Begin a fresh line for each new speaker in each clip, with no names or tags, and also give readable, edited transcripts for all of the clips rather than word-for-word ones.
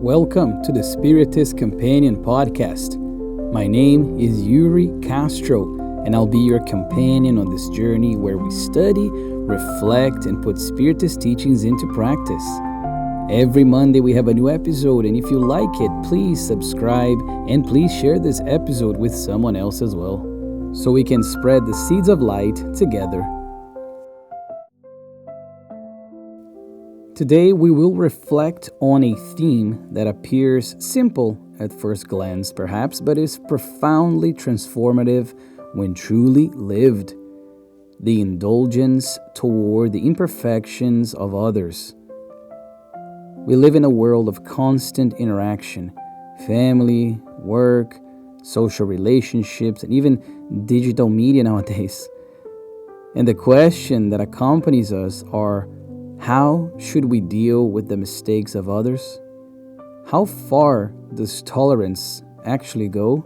Welcome to the Spiritist Companion Podcast. My name is Yuri Castro, and I'll be your companion on this journey where we study, reflect, and put Spiritist teachings into practice. Every Monday we have a new episode, and if you like it, please subscribe and please share this episode with someone else as well, so we can spread the seeds of light together. Today we will reflect on a theme that appears simple at first glance perhaps, but is profoundly transformative when truly lived: the indulgence toward the imperfections of others. We live in a world of constant interaction: family, work, social relationships, and even digital media nowadays. And the question that accompanies us are, how should we deal with the mistakes of others? How far does tolerance actually go?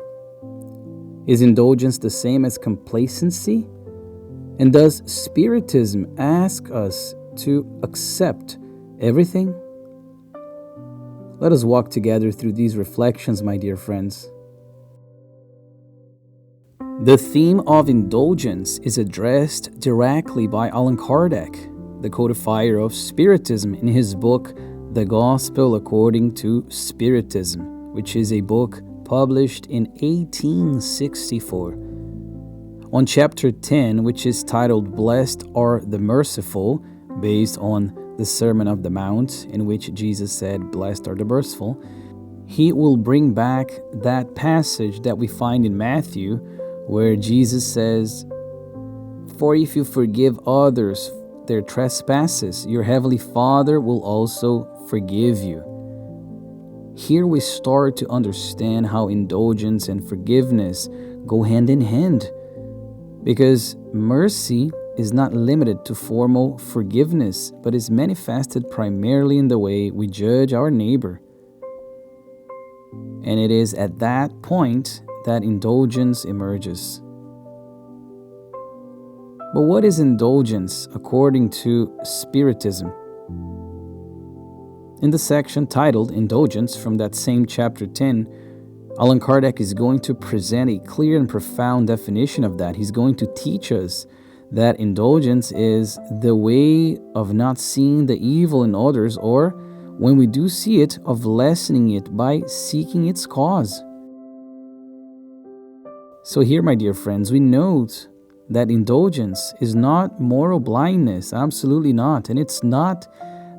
Is indulgence the same as complacency? And does Spiritism ask us to accept everything? Let us walk together through these reflections, my dear friends. The theme of indulgence is addressed directly by Allan Kardec, the codifier of Spiritism, in his book, The Gospel According to Spiritism, which is a book published in 1864. On chapter 10, which is titled Blessed Are the Merciful, based on the Sermon of the Mount, in which Jesus said, Blessed are the merciful, he will bring back that passage that we find in Matthew, where Jesus says, For if you forgive others their trespasses, your heavenly Father will also forgive you. Here we start to understand how indulgence and forgiveness go hand in hand, because mercy is not limited to formal forgiveness, but is manifested primarily in the way we judge our neighbor. And it is at that point that indulgence emerges. But what is indulgence according to Spiritism? In the section titled Indulgence from that same chapter 10, Allan Kardec is going to present a clear and profound definition of that. He's going to teach us that indulgence is the way of not seeing the evil in others, or when we do see it, of lessening it by seeking its cause. So here, my dear friends, we note that indulgence is not moral blindness, absolutely not. And it's not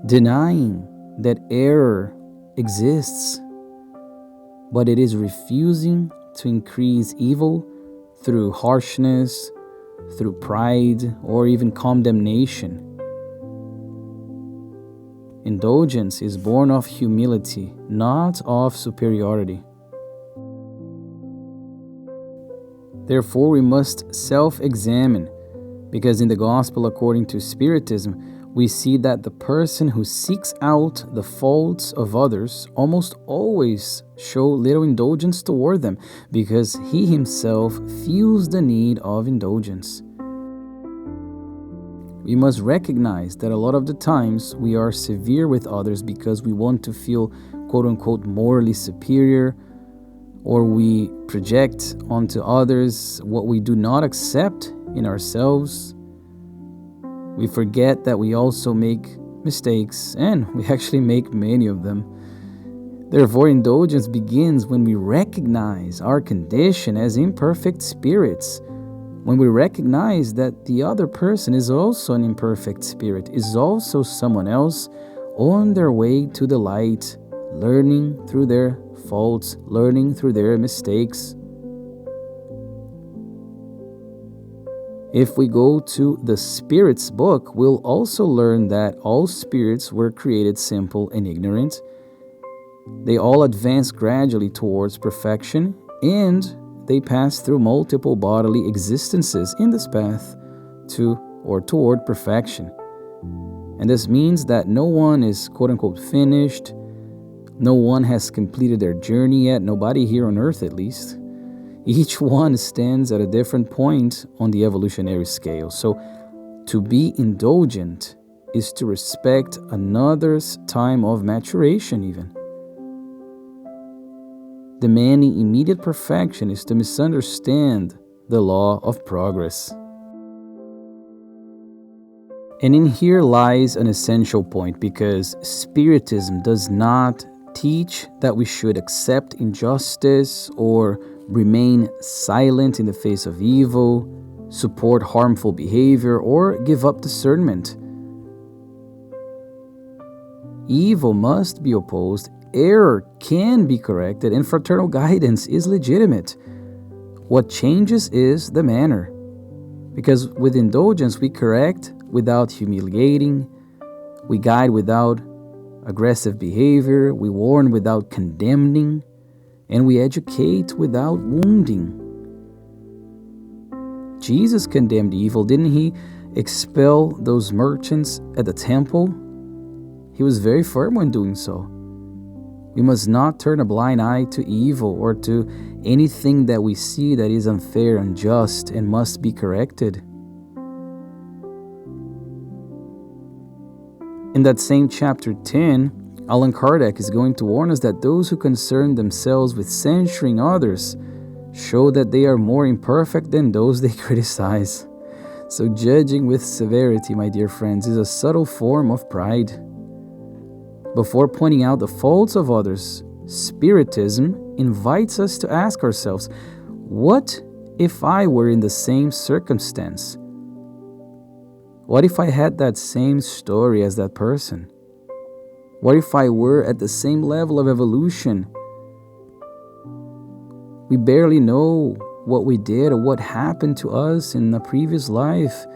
denying that error exists, but it is refusing to increase evil through harshness, through pride, or even condemnation. Indulgence is born of humility, not of superiority. Therefore, we must self-examine, because in the Gospel according to Spiritism, we see that the person who seeks out the faults of others almost always show little indulgence toward them, because he himself feels the need of indulgence. We must recognize that a lot of the times we are severe with others because we want to feel quote-unquote morally superior, or we project onto others what we do not accept in ourselves. We forget that we also make mistakes, and we actually make many of them. Therefore, indulgence begins when we recognize our condition as imperfect spirits, when we recognize that the other person is also an imperfect spirit, is also someone else on their way to the light, learning through their faults, learning through their mistakes. If we go to the Spirit's book, we'll also learn that all spirits were created simple and ignorant. They all advance gradually towards perfection, and they pass through multiple bodily existences in this path to or toward perfection. And this means that no one is quote-unquote finished. No one has completed their journey yet, nobody here on earth at least. Each one stands at a different point on the evolutionary scale. So to be indulgent is to respect another's time of maturation even. Demanding immediate perfection is to misunderstand the law of progress. And in here lies an essential point, because Spiritism does not teach that we should accept injustice or remain silent in the face of evil, support harmful behavior, or give up discernment. Evil must be opposed, error can be corrected, and fraternal guidance is legitimate. What changes is the manner. Because with indulgence, we correct without humiliating, we guide without aggressive behavior, we warn without condemning, and we educate without wounding. Jesus condemned evil, didn't he? Expel those merchants at the temple. He was very firm when doing so. We must not turn a blind eye to evil or to anything that we see that is unfair, unjust, and must be corrected. In that same chapter 10, Allan Kardec is going to warn us that those who concern themselves with censuring others show that they are more imperfect than those they criticize. So judging with severity, my dear friends, is a subtle form of pride. Before pointing out the faults of others, Spiritism invites us to ask ourselves, what if I were in the same circumstance? What if I had that same story as that person? What if I were at the same level of evolution? We barely know what we did or what happened to us in a previous life.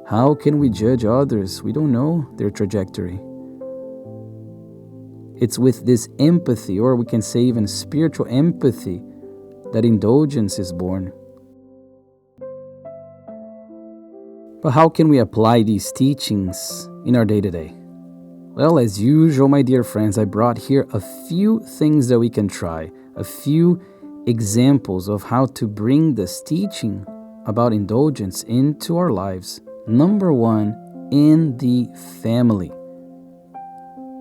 How can we judge others? We don't know their trajectory. It's with this empathy, or we can say even spiritual empathy, that indulgence is born. But how can we apply these teachings in our day-to-day? Well, as usual, my dear friends, I brought here a few things that we can try, a few examples of how to bring this teaching about indulgence into our lives. Number one, in the family.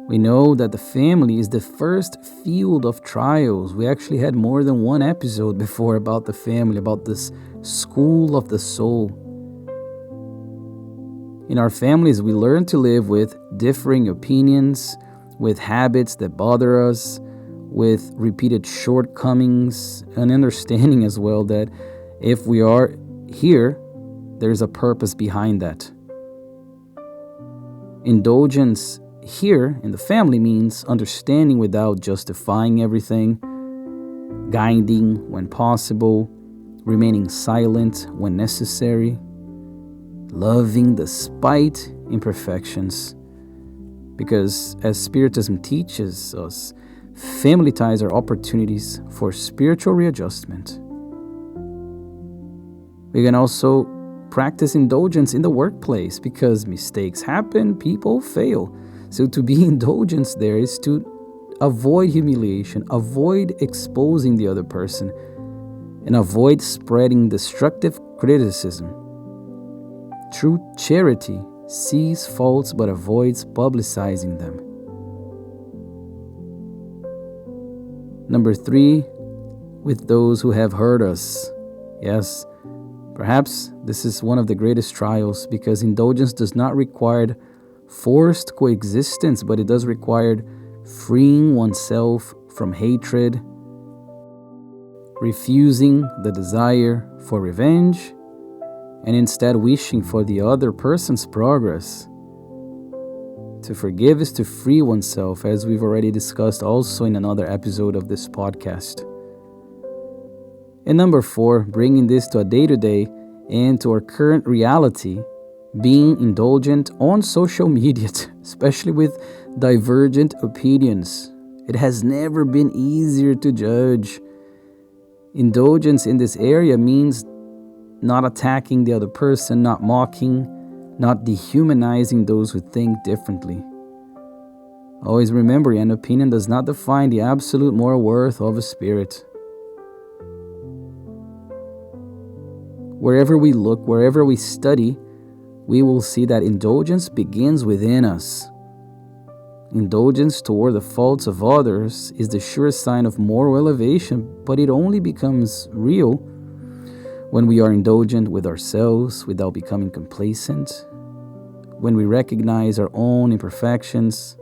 We know that the family is the first field of trials. We actually had more than one episode before about the family, about this school of the soul. In our families, we learn to live with differing opinions, with habits that bother us, with repeated shortcomings, and understanding as well that if we are here, there's a purpose behind that. Indulgence here in the family means understanding without justifying everything, guiding when possible, remaining silent when necessary, loving despite imperfections. Because as Spiritism teaches us, family ties are opportunities for spiritual readjustment. We can also practice indulgence in the workplace, because mistakes happen, people fail. So to be indulgent there is to avoid humiliation, avoid exposing the other person, and avoid spreading destructive criticism. True charity sees faults but avoids publicizing them. Number 3, with those who have hurt us. Yes, perhaps this is one of the greatest trials, because indulgence does not require forced coexistence, but it does require freeing oneself from hatred, refusing the desire for revenge, and instead wishing for the other person's progress. To forgive is to free oneself, as we've already discussed also in another episode of this podcast. And number 4, bringing this to a day-to-day and to our current reality, being indulgent on social media, especially with divergent opinions. It has never been easier to judge. Indulgence in this area means not attacking the other person, not mocking, not dehumanizing those who think differently. Always remember, an opinion does not define the absolute moral worth of a spirit. Wherever we look, wherever we study, we will see that indulgence begins within us. Indulgence toward the faults of others is the surest sign of moral elevation, but it only becomes real when we are indulgent with ourselves without becoming complacent, when we recognize our own imperfections,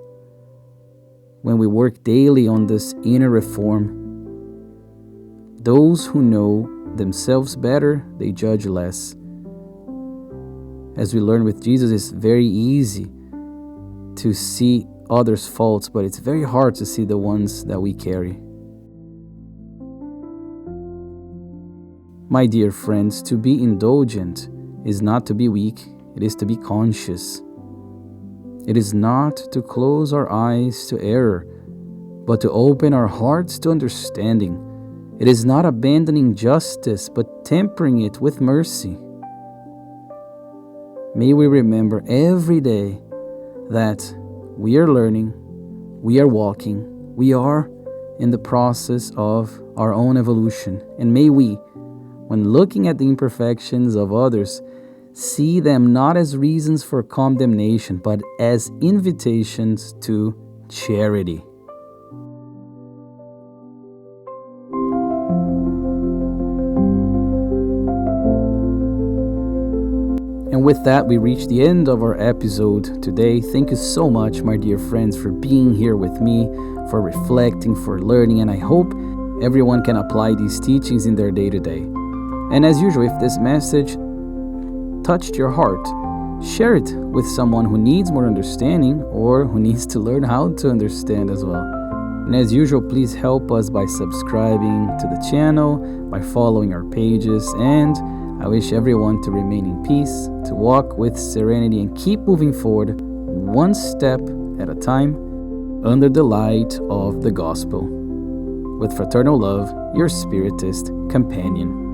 when we work daily on this inner reform. Those who know themselves better, they judge less. As we learn with Jesus, it's very easy to see others' faults, but it's very hard to see the ones that we carry. My dear friends, to be indulgent is not to be weak, it is to be conscious. It is not to close our eyes to error, but to open our hearts to understanding. It is not abandoning justice, but tempering it with mercy. May we remember every day that we are learning, we are walking, we are in the process of our own evolution. And may we, when looking at the imperfections of others, see them not as reasons for condemnation, but as invitations to charity. And with that, we reach the end of our episode today. Thank you so much, my dear friends, for being here with me, for reflecting, for learning, and I hope everyone can apply these teachings in their day-to-day. And as usual, if this message touched your heart, share it with someone who needs more understanding or who needs to learn how to understand as well. And as usual, please help us by subscribing to the channel, by following our pages, and I wish everyone to remain in peace, to walk with serenity, and keep moving forward one step at a time under the light of the gospel. With fraternal love, your Spiritist companion.